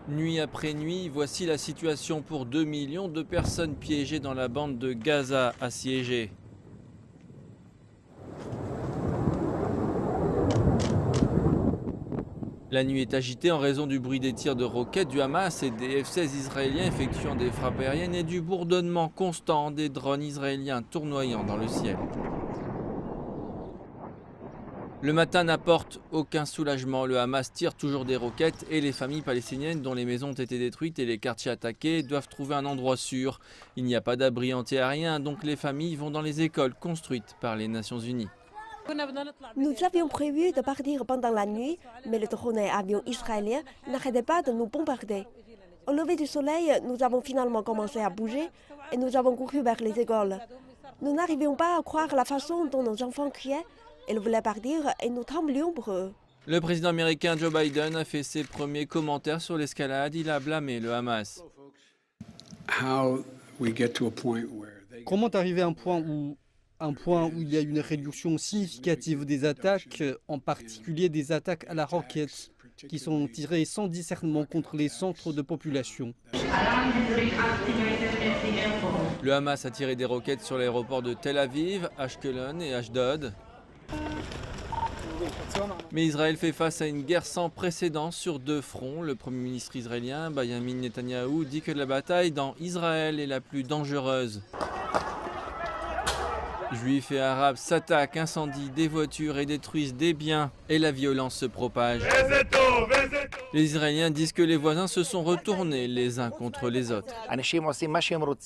Nuit après nuit, voici la situation pour 2 millions de personnes piégées dans la bande de Gaza assiégée. La nuit est agitée en raison du bruit des tirs de roquettes du Hamas et des F-16 israéliens effectuant des frappes aériennes et du bourdonnement constant des drones israéliens tournoyant dans le ciel. Le matin n'apporte aucun soulagement. Le Hamas tire toujours des roquettes et les familles palestiniennes dont les maisons ont été détruites et les quartiers attaqués doivent trouver un endroit sûr. Il n'y a pas d'abri anti-aérien, donc les familles vont dans les écoles construites par les Nations Unies. Nous avions prévu de partir pendant la nuit, mais le drone et avions israéliens n'arrêtaient pas de nous bombarder. Au lever du soleil, nous avons finalement commencé à bouger et nous avons couru vers les écoles. Nous n'arrivions pas à croire la façon dont nos enfants criaient. Ils voulaient partir et nous tremblions pour eux. Le président américain Joe Biden a fait ses premiers commentaires sur l'escalade. Il a blâmé le Hamas. Comment arriver à un point où il y a une réduction significative des attaques, en particulier des attaques à la roquette, qui sont tirées sans discernement contre les centres de population. Le Hamas a tiré des roquettes sur l'aéroport de Tel Aviv, Ashkelon et Ashdod. Mais Israël fait face à une guerre sans précédent sur 2 fronts. Le Premier ministre israélien, Benjamin Netanyahou, dit que la bataille dans Israël est la plus dangereuse. Juifs et Arabes s'attaquent, incendient des voitures et détruisent des biens. Et la violence se propage. Les Israéliens disent que les voisins se sont retournés les uns contre les autres.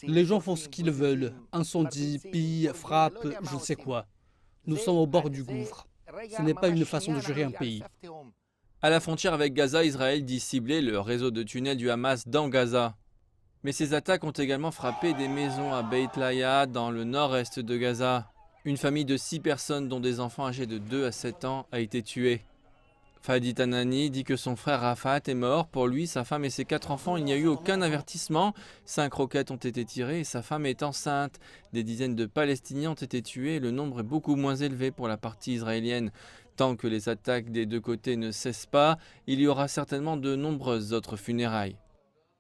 Les gens font ce qu'ils veulent. Incendie, pillent, frappent, je ne sais quoi. Nous sommes au bord du gouffre. Ce n'est pas une façon de gérer un pays. À la frontière avec Gaza, Israël dit cibler le réseau de tunnels du Hamas dans Gaza. Mais ces attaques ont également frappé des maisons à Beit Laïa, dans le nord-est de Gaza. Une famille de 6 personnes, dont des enfants âgés de 2 à 7 ans, a été tuée. Fadi Tanani dit que son frère Rafat est mort. Pour lui, sa femme et ses 4 enfants, il n'y a eu aucun avertissement. 5 roquettes ont été tirées et sa femme est enceinte. Des dizaines de Palestiniens ont été tués et le nombre est beaucoup moins élevé pour la partie israélienne. Tant que les attaques des 2 côtés ne cessent pas, il y aura certainement de nombreuses autres funérailles.